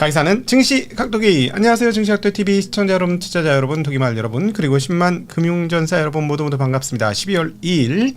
강의사는 증시 각도기. 안녕하세요. 증시 각도 TV 시청자 여러분, 투자자 여러분, 도기말 여러분, 그리고 10만 금융전사 여러분 모두 반갑습니다. 12월 2일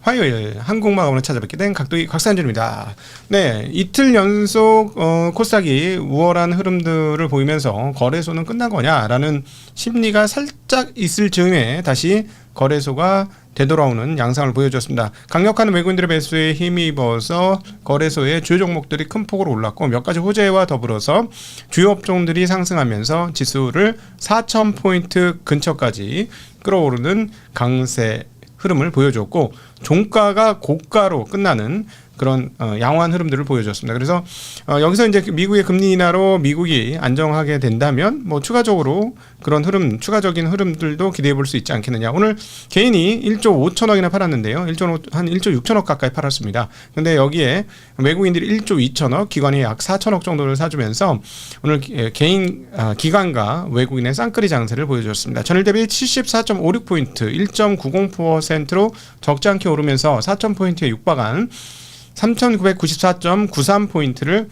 화요일 한국마감으로 찾아뵙게 된 각도기 곽산준입니다. 네, 이틀 연속 코스닥이 우월한 흐름들을 보이면서 거래소는 끝난 거냐라는 심리가 살짝 있을 즈음에 다시 거래소가 되돌아오는 양상을 보여줬습니다. 강력한 외국인들의 매수에 힘입어서 거래소의 주요 종목들이 큰 폭으로 올랐고 몇 가지 호재와 더불어서 주요 업종들이 상승하면서 지수를 4,000포인트 근처까지 끌어오르는 강세 흐름을 보여줬고 종가가 고가로 끝나는 그런 양호한 흐름들을 보여줬습니다. 그래서 여기서 이제 미국의 금리 인하로 미국이 안정하게 된다면 뭐 추가적으로 그런 흐름, 추가적인 흐름들도 기대해 볼 수 있지 않겠느냐. 오늘 개인이 1조 5천억이나 팔았는데요. 한 1조 6천억 가까이 팔았습니다. 근데 여기에 외국인들이 1조 2천억, 기관이 약 4천억 정도를 사주면서 오늘 개인 기관과 외국인의 쌍끌이 장세를 보여줬습니다. 전일 대비 74.56포인트, 1.90%로 적지 않게 오르면서 4,000포인트에 육박한 3,994.93포인트를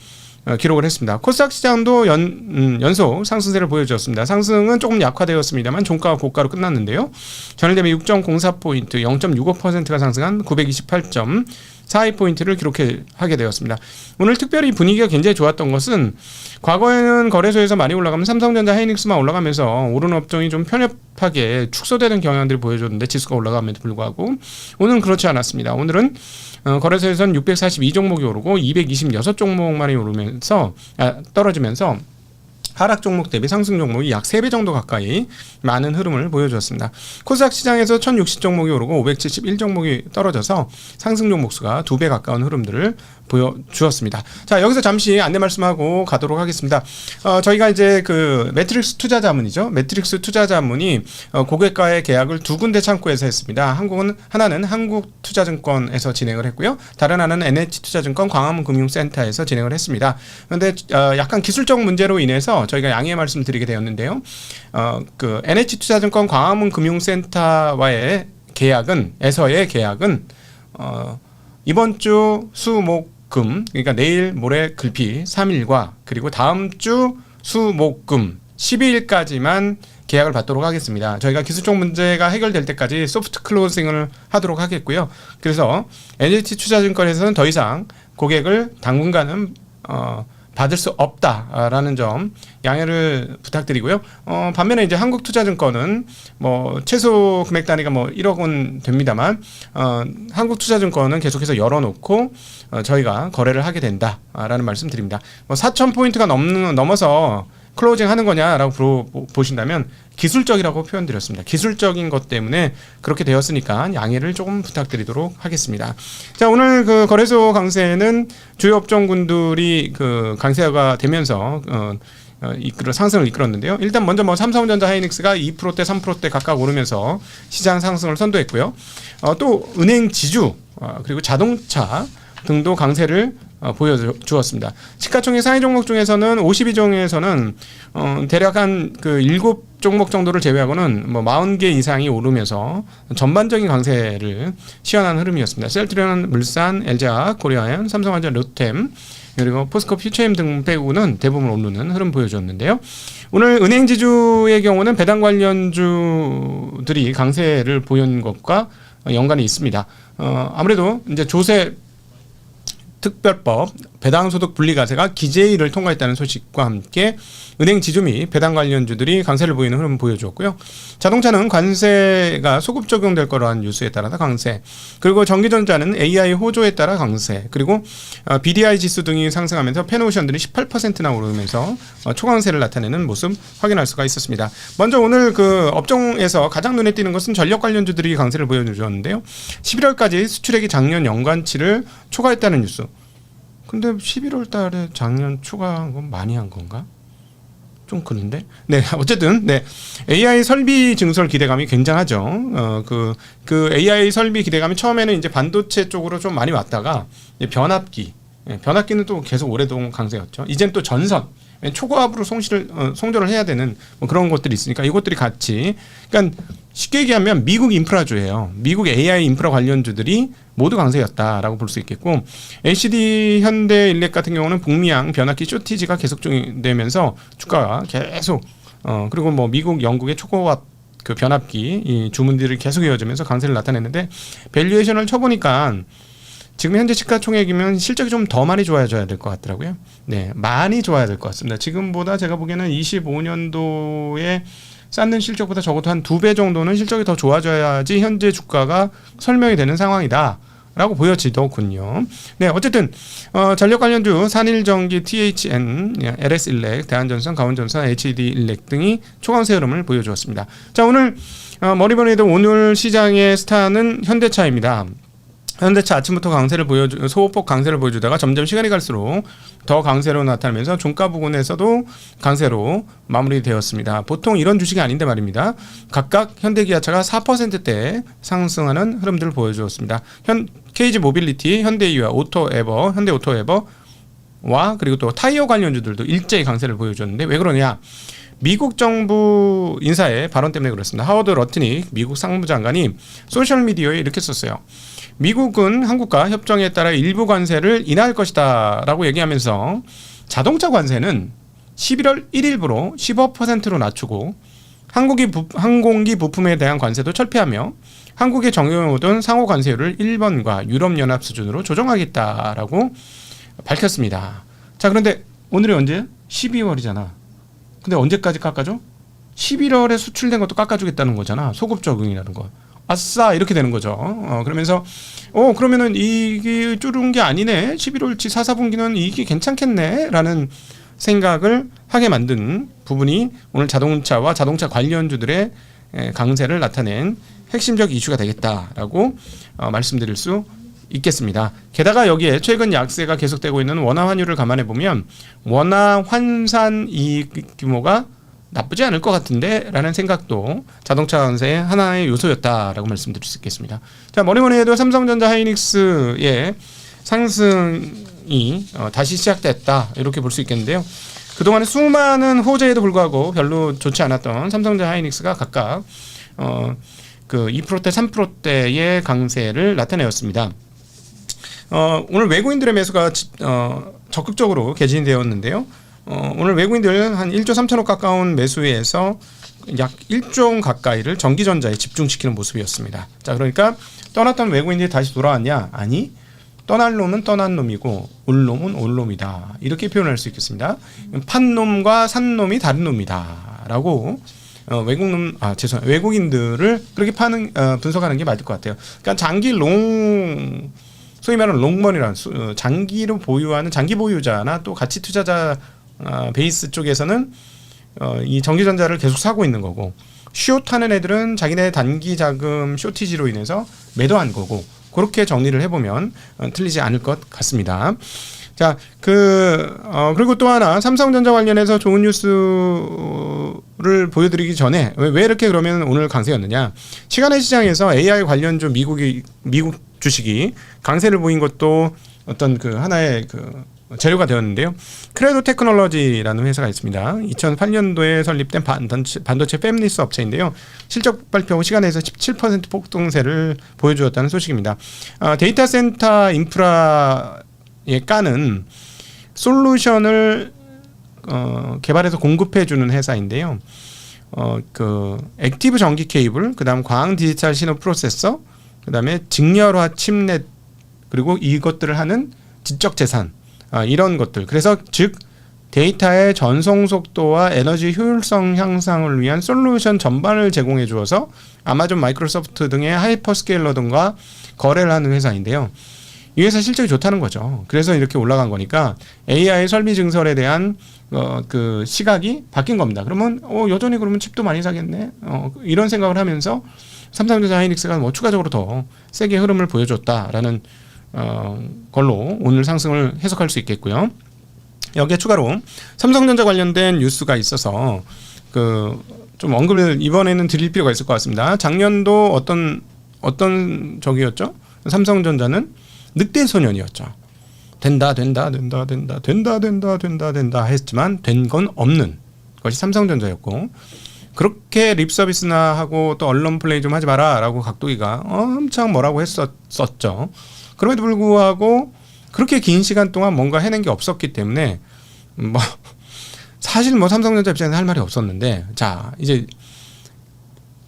기록을 했습니다. 코스닥 시장도 연속 상승세를 보여주었습니다. 상승은 조금 약화되었습니다만 종가가 고가로 끝났는데요. 전일 대비 6.04포인트, 0.65%가 상승한 928.42포인트를 기록하게 되었습니다. 오늘 특별히 분위기가 굉장히 좋았던 것은 과거에는 거래소에서 많이 올라가면 삼성전자, 하이닉스만 올라가면서 오르는 업종이 좀 편협하게 축소되는 경향들을 보여줬는데 지수가 올라감에도 불구하고 오늘은 그렇지 않았습니다. 오늘은 거래소에서는 642종목이 오르고 226종목만이 오르면서 떨어지면서 하락 종목 대비 상승 종목이 약 3배 정도 가까이 많은 흐름을 보여주었습니다. 코스닥 시장에서 1060종목이 오르고 571종목이 떨어져서 상승 종목 수가 2배 가까운 흐름들을 보여주었습니다. 자, 여기서 잠시 안내 말씀하고 가도록 하겠습니다. 저희가 이제 그 매트릭스 투자자문이죠. 매트릭스 투자자문이 고객과의 계약을 두 군데 창구에서 했습니다. 하나는 한국투자증권에서 진행을 했고요. 다른 하나는 NH투자증권 광화문금융센터에서 진행을 했습니다. 그런데 약간 기술적 문제로 인해서 저희가 양해 말씀드리게 되었는데요. 그 NH투자증권 광화문금융센터와의 계약은 이번 주 수목금, 그러니까 내일 모레 글피 3일과 그리고 다음 주 수목금 12일까지만 계약을 받도록 하겠습니다. 저희가 기술적 문제가 해결될 때까지 소프트 클로징을 하도록 하겠고요. 그래서 NH투자증권에서는 더 이상 고객을 당분간은 받을 수 없다라는 점 양해를 부탁드리고요. 반면에 이제 한국투자증권은 뭐 최소 금액 단위가 뭐 1억 원 됩니다만 한국투자증권은 계속해서 열어놓고 저희가 거래를 하게 된다라는 말씀드립니다. 뭐 4,000포인트가 넘어서 클로징 하는 거냐라고 보신다면 기술적이라고 표현드렸습니다. 기술적인 것 때문에 그렇게 되었으니까 양해를 조금 부탁드리도록 하겠습니다. 자, 오늘 그 거래소 강세는 주요 업종군들이 그 강세가 되면서 상승을 이끌었는데요. 일단 먼저 뭐 삼성전자, 하이닉스가 2%대, 3%대 각각 오르면서 시장 상승을 선도했고요. 또 은행 지주 그리고 자동차 등도 강세를 보여주었습니다. 시가총액 상위 종목 중에서는 52종에서는 대략 한 그 7종목 정도를 제외하고는 뭐 40개 이상이 오르면서 전반적인 강세를 시현한 흐름이었습니다. 셀트리온, 물산, LG화학, 고려아연, 삼성화재, 롯템 그리고 포스코 퓨처엠 등 빼고는 대부분 오르는 흐름 보여줬는데요. 오늘 은행 지주의 경우는 배당 관련주들이 강세를 보인 것과 연관이 있습니다. 아무래도 이제 조세 특별법 배당소득 분리과세가 기재위를 통과했다는 소식과 함께 은행 지주 및 배당 관련주들이 강세를 보이는 흐름을 보여주었고요. 자동차는 관세가 소급 적용될 거라는 뉴스에 따라서 강세, 그리고 전기전자는 AI 호조에 따라 강세, 그리고 BDI 지수 등이 상승하면서 펜오션들이 18%나 오르면서 초강세를 나타내는 모습 확인할 수가 있었습니다. 먼저 오늘 그 업종에서 가장 눈에 띄는 것은 전력 관련주들이 강세를 보여주었는데요. 11월까지 수출액이 작년 연관치를 초과했다는 뉴스. 근데 11월 달에 작년 초과한 건 많이 한 건가? 좀 그런데? 네, 어쨌든, 네. AI 설비 증설 기대감이 굉장하죠. 그 AI 설비 기대감이 처음에는 이제 반도체 쪽으로 좀 많이 왔다가, 변압기는 또 계속 오랫동안 강세였죠. 이젠 또 전선. 초고압으로 송전을 해야 되는 뭐 그런 것들이 있으니까 이것들이 같이, 그러니까 쉽게 얘기하면 미국 인프라주예요. 미국 AI 인프라 관련주들이 모두 강세였다라고 볼 수 있겠고, LCD 현대일렉 같은 경우는 북미양 변압기 쇼티지가 계속되면서 주가가 계속 그리고 뭐 미국, 영국의 초고압 그 변압기 이 주문들이 계속 이어지면서 강세를 나타냈는데, 밸류에이션을 쳐보니까 지금 현재 시가총액이면 실적이 좀 더 많이 좋아져야 될 것 같더라고요. 네, 많이 좋아야 될 것 같습니다. 지금보다 제가 보기에는 25년도에 쌓는 실적보다 적어도 한 2배 정도는 실적이 더 좋아져야지 현재 주가가 설명이 되는 상황이다 라고 보여지더군요. 네, 어쨌든 전력 관련주 산일전기, THN, LS일렉, 대한전선, 강원전선, HD일렉 등이 초강세 흐름을 보여주었습니다. 자, 오늘 뭐니뭐니 해도 오늘 시장의 스타는 현대차입니다. 현대차 아침부터 소폭 강세를 보여주다가 점점 시간이 갈수록 더 강세로 나타나면서 종가 부근에서도 강세로 마무리되었습니다. 보통 이런 주식이 아닌데 말입니다. 각각 현대기아차가 4%대 상승하는 흐름들을 보여주었습니다. KG 모빌리티, 현대이와 오토에버, 현대오토에버와 그리고 또 타이어 관련주들도 일제히 강세를 보여줬는데, 왜 그러냐? 미국 정부 인사의 발언 때문에 그렇습니다. 하워드 러트닉 미국 상무장관이 소셜미디어에 이렇게 썼어요. 미국은 한국과 협정에 따라 일부 관세를 인하할 것이다 라고 얘기하면서 자동차 관세는 11월 1일부로 15%로 낮추고 항공기 부품에 대한 관세도 철폐하며 한국에 적용해오던 상호 관세율을 일본과 유럽연합 수준으로 조정하겠다라고 밝혔습니다. 자, 그런데 오늘이 언제? 12월이잖아. 근데 언제까지 깎아줘? 11월에 수출된 것도 깎아주겠다는 거잖아. 소급 적용이라는 거. 아싸 이렇게 되는 거죠. 그러면서 그러면은 이익이 줄은 게 아니네. 11월치 4분기는 이익이 괜찮겠네 라는 생각을 하게 만든 부분이 오늘 자동차와 자동차 관련주들의 강세를 나타낸 핵심적 이슈가 되겠다라고 말씀드릴 수 있겠습니다. 게다가 여기에 최근 약세가 계속되고 있는 원화 환율을 감안해 보면 원화 환산 이익 규모가 나쁘지 않을 것 같은데 라는 생각도 자동차 관세의 하나의 요소였다라고 말씀드릴 수 있겠습니다. 자, 뭐니뭐니 해도 삼성전자 하이닉스의 상승이 다시 시작됐다 이렇게 볼 수 있겠는데요. 그동안에 수많은 호재에도 불구하고 별로 좋지 않았던 삼성전자 하이닉스가 각각 그 2%대 3%대의 강세를 나타내었습니다. 오늘 외국인들의 매수가 적극적으로 개진이 되었는데요. 오늘 외국인들 한 1조 3천억 가까운 매수에서 약 1조 가까이를 전기전자에 집중시키는 모습이었습니다. 자, 그러니까 떠났던 외국인들이 다시 돌아왔냐? 아니, 떠날 놈은 떠난 놈이고 올 놈은 올 놈이다. 이렇게 표현할 수 있겠습니다. 판 놈과 산 놈이 다른 놈이다. 라고 외국인들을 그렇게 분석하는 게 맞을 것 같아요. 그러니까 소위 말하는 롱머니라는 장기로 보유하는 장기 보유자나 또 가치 투자자 베이스 쪽에서는 이 전기전자를 계속 사고 있는 거고, 숏하는 애들은 자기네 단기 자금 쇼티지로 인해서 매도한 거고, 그렇게 정리를 해보면 틀리지 않을 것 같습니다. 자, 그리고 또 하나 삼성전자 관련해서 좋은 뉴스를 보여드리기 전에 왜 이렇게 그러면 오늘 강세였느냐? 시간의 시장에서 AI 관련주 미국 주식이 강세를 보인 것도 어떤 그 하나의 재료가 되었는데요. 크레도 테크놀로지라는 회사가 있습니다. 2008년도에 설립된 반도체 팹리스 업체인데요. 실적 발표 후 시간에서 17% 폭등세를 보여주었다는 소식입니다. 데이터 센터 인프라에 까는 솔루션을 개발해서 공급해주는 회사인데요. 액티브 전기 케이블, 그다음 광 디지털 신호 프로세서, 그다음에 직렬화 칩넷, 그리고 이것들을 하는 지적 재산, 이런 것들. 그래서 즉 데이터의 전송 속도와 에너지 효율성 향상을 위한 솔루션 전반을 제공해 주어서 아마존, 마이크로소프트 등의 하이퍼스케일러 등과 거래를 하는 회사인데요. 이 회사 실적이 좋다는 거죠. 그래서 이렇게 올라간 거니까 AI 설비 증설에 대한 그 시각이 바뀐 겁니다. 그러면 여전히 그러면 칩도 많이 사겠네. 이런 생각을 하면서 삼성전자 하이닉스가 뭐 추가적으로 더 세게 흐름을 보여줬다라는 걸로 오늘 상승을 해석할 수 있겠고요. 여기에 추가로 삼성전자 관련된 뉴스가 있어서 좀 언급을 이번에는 드릴 필요가 있을 것 같습니다. 작년도 어떤 적이었죠? 삼성전자는 늑대 소년이었죠. 된다 했지만 된 건 없는 것이 삼성전자였고, 그렇게 립 서비스나 하고 또 언론 플레이 좀 하지 마라라고 각도기가 엄청 뭐라고 했었죠. 그럼에도 불구하고 그렇게 긴 시간 동안 뭔가 해낸 게 없었기 때문에 뭐 사실 뭐 삼성전자 입장에서 할 말이 없었는데, 자 이제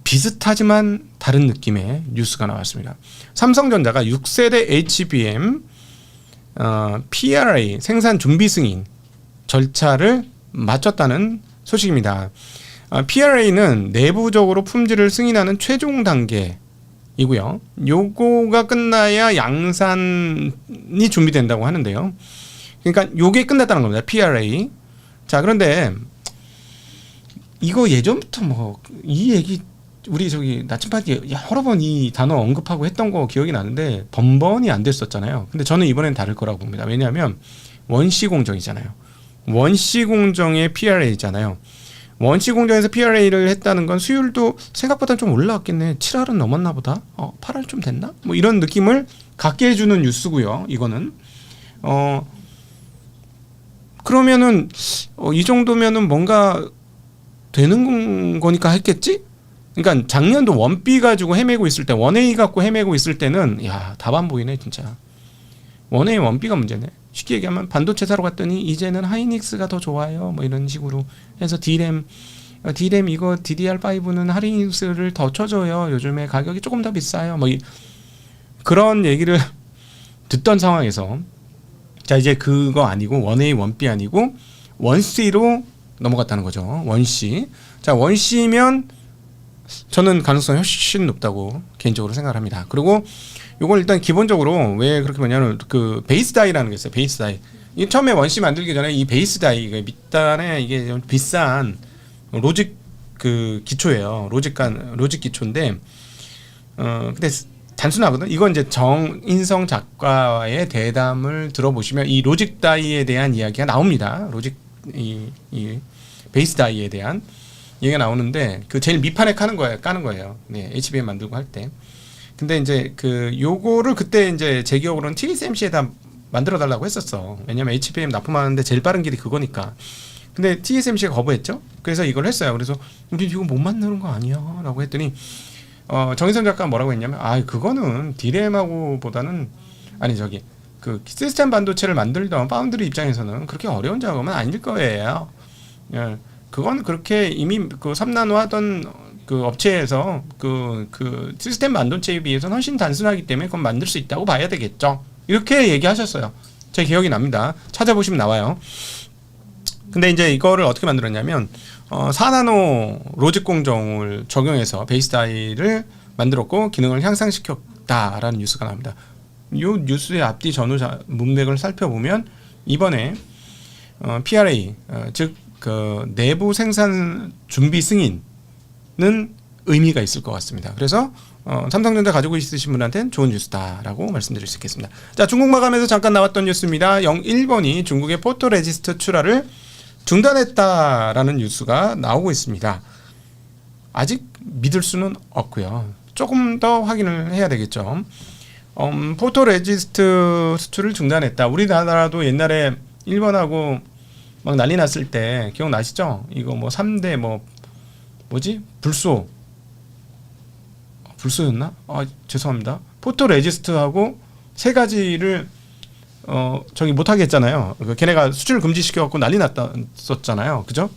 비슷하지만 다른 느낌의 뉴스가 나왔습니다. 삼성전자가 6세대 HBM PRA 생산 준비 승인 절차를 마쳤다는 소식입니다. PRA는 내부적으로 품질을 승인하는 최종 단계이고요. 요거가 끝나야 양산이 준비된다고 하는데요. 그러니까 요게 끝났다는 겁니다. PRA. 자, 그런데 이거 예전부터 뭐 이 얘기 우리 저기 나침반이 여러 번 이 단어 언급하고 했던 거 기억이 나는데 번번이 안 됐었잖아요. 근데 저는 이번엔 다를 거라고 봅니다. 왜냐하면 원시 공정이잖아요. 원시 공정의 PRA잖아요. 원시 공정에서 PRA를 했다는 건 수율도 생각보다 좀 올라왔겠네. 7할은 넘었나 보다. 8할 좀 됐나? 뭐 이런 느낌을 갖게 해주는 뉴스고요. 이거는 그러면은 이 정도면은 뭔가 되는 거니까 했겠지? 그러니까 작년도 원B 가지고 헤매고 있을 때, 원A 갖고 헤매고 있을 때는 야, 답 안 보이네 진짜. 원A 원B가 문제네. 쉽게 얘기하면 반도체 사러 갔더니 이제는 하이닉스가 더 좋아요. 뭐 이런 식으로 해서 D램 이거 DDR5는 하이닉스를 더 쳐줘요. 요즘에 가격이 조금 더 비싸요. 뭐 그런 얘기를 듣던 상황에서, 자 이제 그거 아니고 원A 원B 아니고 원C로 넘어갔다는 거죠. 원C. 자 원C면 저는 가능성이 훨씬 높다고 개인적으로 생각합니다. 그리고 요걸 일단 기본적으로 왜 그렇게 뭐냐면 그 베이스 다이라는 게 있어요. 베이스 다이. 이 처음에 원C 만들기 전에 이 베이스 다이 밑단에 이게 좀 비싼 로직 그 기초예요. 로직 기초인데 근데 단순하거든. 이건 이제 정인성 작가의 대담을 들어보시면 이 로직 다이에 대한 이야기가 나옵니다. 로직 이 베이스 다이에 대한 얘기가 나오는데 그 제일 밑판에 까는 거예요. 네, HBM 만들고 할 때. 근데 이제 그 요거를 그때 이제 제 기억으로는 TSMC에다 만들어 달라고 했었어. 왜냐면 HBM 납품하는데 제일 빠른 길이 그거니까. 근데 TSMC가 거부했죠. 그래서 이걸 했어요. 그래서 우리 이거 못 만드는 거 아니야?라고 했더니 정인성 작가가 뭐라고 했냐면 그거는 D램하고 보다는 그 시스템 반도체를 만들던 파운드리 입장에서는 그렇게 어려운 작업은 아닐 거예요. 예. 그건 그렇게 이미 그 3나노 하던 그 업체에서 그 시스템 반도체에 비해서는 훨씬 단순하기 때문에 그건 만들 수 있다고 봐야 되겠죠. 이렇게 얘기하셨어요. 제 기억이 납니다. 찾아보시면 나와요. 근데 이제 이거를 어떻게 만들었냐면 4나노 로직 공정을 적용해서 베이스 다이를 만들었고 기능을 향상시켰다라는 뉴스가 나옵니다. 이 뉴스의 앞뒤 전후 문맥을 살펴보면 이번에 PRA 즉 그 내부 생산 준비 승인은 의미가 있을 것 같습니다. 그래서 삼성전자 가지고 있으신 분한테는 좋은 뉴스다라고 말씀드릴 수 있겠습니다. 자, 중국 마감에서 잠깐 나왔던 뉴스입니다. 일본이 중국의 포토레지스트 출하를 중단했다라는 뉴스가 나오고 있습니다. 아직 믿을 수는 없고요. 조금 더 확인을 해야 되겠죠. 포토레지스트 수출을 중단했다. 우리나라도 옛날에 일본하고 막 난리 났을 때 기억나시죠? 이거 뭐 3대 불소였나? 죄송합니다. 포토레지스트하고 세 가지를 못하게 했잖아요. 걔네가 수출 금지시켜갖고 난리 났었잖아요. 그죠?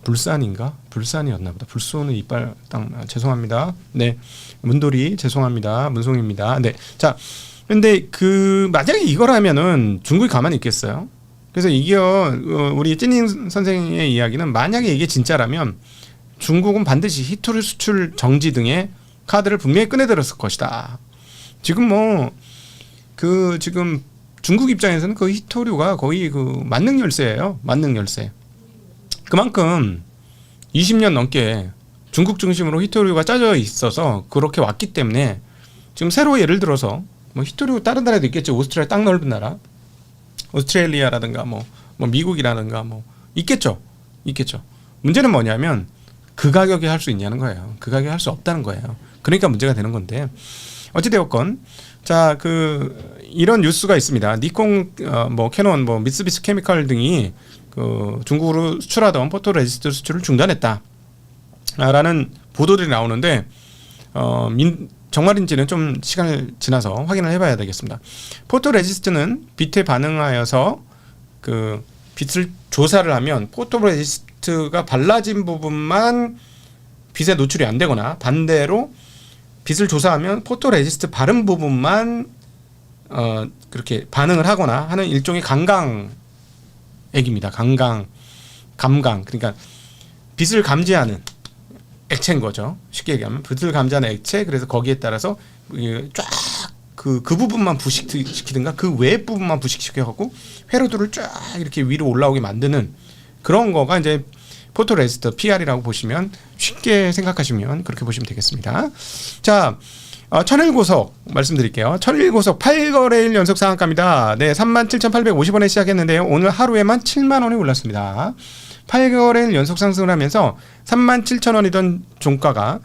불산이었나 보다. 불소는 이빨 죄송합니다. 네. 문돌이 죄송합니다. 문송입니다. 네. 자, 근데 만약에 이걸 하면은 중국이 가만히 있겠어요? 그래서 이게 우리 찐닝 선생의 이야기는 만약에 이게 진짜라면 중국은 반드시 히토류 수출 정지 등의 카드를 분명히 꺼내들었을 것이다. 지금 지금 중국 입장에서는 그 히토류가 거의 그 만능 열쇠예요. 만능 열쇠. 그만큼 20년 넘게 중국 중심으로 히토류가 짜져 있어서 그렇게 왔기 때문에 지금 새로 예를 들어서 뭐 히토류 다른 나라도 있겠죠. 오스트레일리아 땅 넓은 나라. 오스트레일리아라든가 뭐 미국이라든가 있겠죠. 문제는 뭐냐면 그 가격에 할 수 있냐는 거예요. 그 가격에 할 수 없다는 거예요. 그러니까 문제가 되는 건데 어찌되었건 자 이런 뉴스가 있습니다. 니콘 뭐 캐논 뭐 미쓰비시 케미컬 등이 그 중국으로 수출하던 포토레지스트 수출을 중단했다 라는 보도들이 나오는데 정말인지는 좀 시간을 지나서 확인을 해봐야 되겠습니다. 포토레지스트는 빛에 반응하여서 그 빛을 조사를 하면 포토레지스트가 발라진 부분만 빛에 노출이 안 되거나 반대로 빛을 조사하면 포토레지스트 바른 부분만 그렇게 반응을 하거나 하는 일종의 감광액입니다. 감광. 그러니까 빛을 감지하는 액체인 거죠. 쉽게 얘기하면 빛을 감지하는 액체. 그래서 거기에 따라서 쫙 그 부분만 부식시키든가 그 외 부분만 부식시켜갖고 회로도를 쫙 이렇게 위로 올라오게 만드는 그런 거가 이제 포토레지스트 PR이라고 보시면 쉽게 생각하시면 그렇게 보시면 되겠습니다. 자, 천일고속 말씀드릴게요. 천일고속 8거래일 연속 상한가입니다. 네, 37,850원에 시작했는데요. 오늘 하루에만 7만 원이 올랐습니다. 8거래일 연속 상승을 하면서 37,000원이던 종가가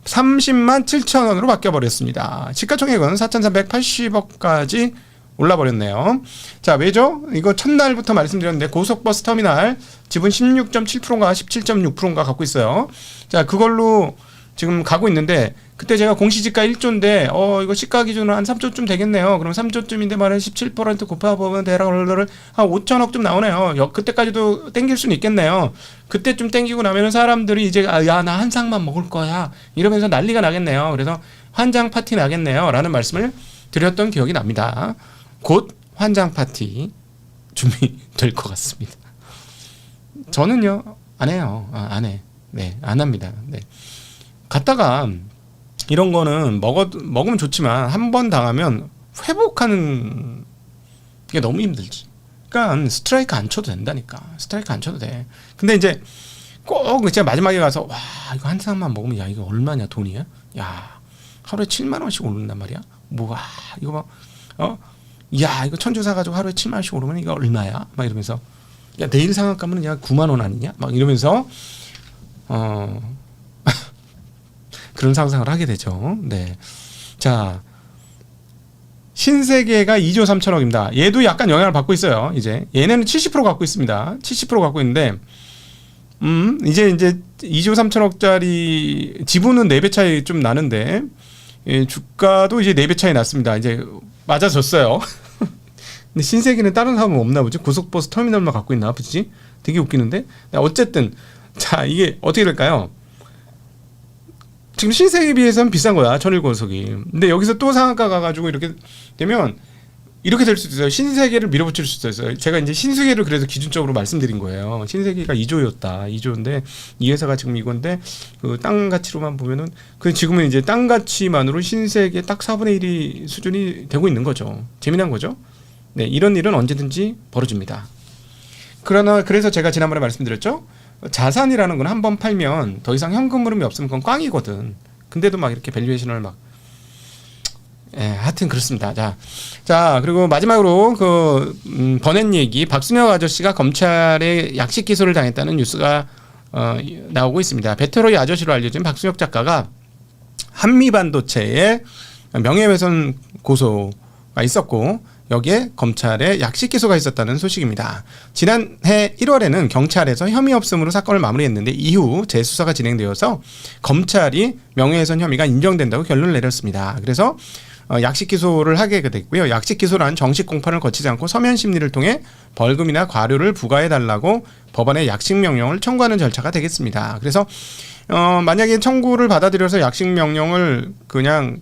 30만 7천원으로 바뀌어버렸습니다. 시가총액은 4,380억까지 올라버렸네요. 자, 왜죠? 이거 첫날부터 말씀드렸는데 고속버스 터미널 지분 16.7%인가 17.6%인가 갖고 있어요. 자, 그걸로 지금 가고 있는데 그때 제가 공시지가 1조인데 이거 시가 기준으로 한 3조쯤 되겠네요. 그럼 3조쯤인데 말은 17% 곱해보면 대략 한 5천억 좀 나오네요. 그때까지도 땡길 수는 있겠네요. 그때쯤 땡기고 나면은 사람들이 이제 야, 나 한 상만 먹을 거야 이러면서 난리가 나겠네요. 그래서 환장 파티 나겠네요 라는 말씀을 드렸던 기억이 납니다. 곧 환장 파티 준비될 것 같습니다. 저는요 안 해요. 안 해. 네, 안 합니다. 네. 갔다가 이런 거는 먹으면 좋지만 한 번 당하면 회복하는 게 너무 힘들지. 그러니까 스트라이크 안 쳐도 된다니까. 스트라이크 안 쳐도 돼. 근데 이제 꼭 진짜 마지막에 가서 와 이거 한 상만 먹으면 야 이거 얼마냐 돈이야? 야 하루에 7만 원씩 오른단 말이야. 뭐가 이거 막 야 이거 천주 사가지고 하루에 7만 원씩 오르면 이거 얼마야? 막 이러면서 야 내일 상한가면 야 9만 원 아니냐? 막 이러면서 그런 상상을 하게 되죠. 네. 자, 신세계가 2조 3천억입니다. 얘도 약간 영향을 받고 있어요. 이제 얘네는 70% 갖고 있습니다. 70% 갖고 있는데, 이제 2조 3천억짜리 지분은 4배 차이 좀 나는데, 주가도 이제 4배 차이 났습니다. 이제 맞아졌어요. 근데 신세계는 다른 사업은 없나 보지? 고속버스 터미널만 갖고 있나 보지? 되게 웃기는데. 어쨌든 자 이게 어떻게 될까요? 지금 신세계에 비해서는 비싼 거야 천일고속이. 근데 여기서 또 상한가 가가지고 이렇게 되면 이렇게 될 수도 있어요. 신세계를 밀어붙일 수도 있어요. 제가 이제 신세계를 그래서 기준적으로 말씀드린 거예요. 신세계가 2조였다. 2조인데 이 회사가 지금 이건데 그 땅 가치로만 보면은 그 지금은 이제 땅 가치만으로 신세계 딱 4분의 1이 수준이 되고 있는 거죠. 재미난 거죠. 네, 이런 일은 언제든지 벌어집니다. 그래서 제가 지난번에 말씀드렸죠. 자산이라는 건 한 번 팔면 더 이상 현금 흐름이 없으면 그건 꽝이거든. 근데도 막 이렇게 밸류에이션을 막 하여튼 그렇습니다. 자 그리고 마지막으로 버넷 얘기. 박순혁 아저씨가 검찰에 약식 기소를 당했다는 뉴스가 나오고 있습니다. 베테로의 아저씨로 알려진 박순혁 작가가 한미반도체에 명예훼손 고소가 있었고 여기에 검찰에 약식 기소가 있었다는 소식입니다. 지난해 1월에는 경찰에서 혐의 없음으로 사건을 마무리했는데 이후 재수사가 진행되어서 검찰이 명예훼손 혐의가 인정된다고 결론을 내렸습니다. 그래서 약식 기소를 하게 됐고요. 약식 기소란 정식 공판을 거치지 않고 서면 심리를 통해 벌금이나 과료를 부과해달라고 법원에 약식 명령을 청구하는 절차가 되겠습니다. 그래서 만약에 청구를 받아들여서 약식 명령을 그냥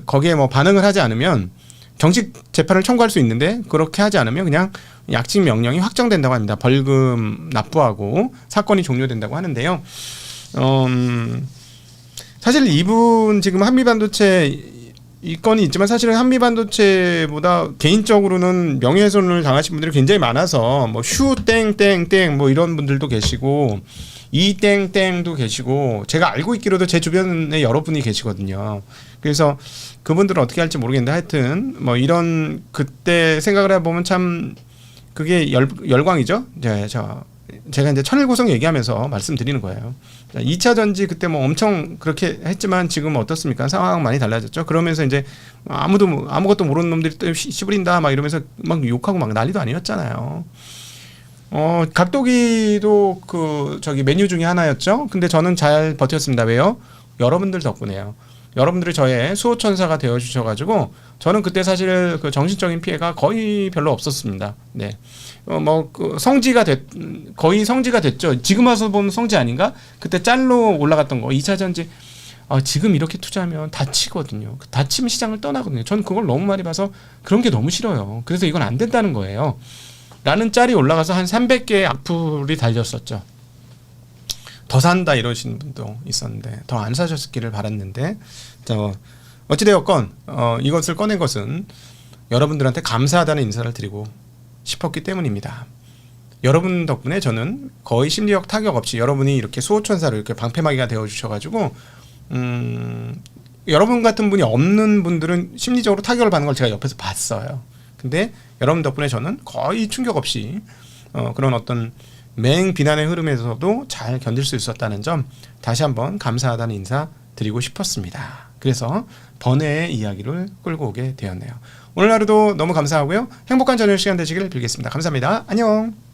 거기에 뭐 반응을 하지 않으면 정식 재판을 청구할 수 있는데 그렇게 하지 않으면 그냥 약식 명령이 확정된다고 합니다. 벌금 납부하고 사건이 종료된다고 하는데요. 사실 이분 지금 한미반도체 이 건이 있지만 사실은 한미반도체보다 개인적으로는 명예훼손을 당하신 분들이 굉장히 많아서 뭐 슈 땡땡땡 뭐 이런 분들도 계시고 이 땡땡도 계시고 제가 알고 있기로도 제 주변에 여러분이 계시거든요. 그래서 그분들은 어떻게 할지 모르겠는데 하여튼 뭐 이런 그때 생각을 해보면 참 그게 열광이죠. 제가 이제 천일고성 얘기하면서 말씀드리는 거예요. 2차 전지 그때 뭐 엄청 그렇게 했지만 지금 어떻습니까? 상황 많이 달라졌죠. 그러면서 이제 아무것도 모르는 놈들이 또 씨부린다 막 이러면서 막 욕하고 막 난리도 아니었잖아요. 각도기도 저기 메뉴 중에 하나였죠. 근데 저는 잘 버텼습니다. 왜요? 여러분들 덕분에요. 여러분들이 저의 수호천사가 되어 주셔가지고 저는 그때 사실 그 정신적인 피해가 거의 별로 없었습니다. 네, 거의 성지가 됐죠. 지금 와서 보면 성지 아닌가? 그때 짤로 올라갔던 거 2차 전지. 지금 이렇게 투자하면 다치거든요. 다치면 시장을 떠나거든요. 저는 그걸 너무 많이 봐서 그런 게 너무 싫어요. 그래서 이건 안 된다는 거예요. 라는 짤이 올라가서 한 300개의 악플이 달렸었죠. 더 산다 이러시는 분도 있었는데 더 안 사셨기를 바랐는데 어찌되었건 이것을 꺼낸 것은 여러분들한테 감사하다는 인사를 드리고 싶었기 때문입니다. 여러분 덕분에 저는 거의 심리적 타격 없이 여러분이 이렇게 수호천사로 이렇게 방패막이가 되어 주셔가지고 여러분 같은 분이 없는 분들은 심리적으로 타격을 받는 걸 제가 옆에서 봤어요. 근데 여러분 덕분에 저는 거의 충격 없이 그런 어떤 맹 비난의 흐름에서도 잘 견딜 수 있었다는 점 다시 한번 감사하다는 인사 드리고 싶었습니다. 그래서 번외의 이야기를 끌고 오게 되었네요. 오늘 하루도 너무 감사하고요. 행복한 저녁 시간 되시길 빌겠습니다. 감사합니다. 안녕.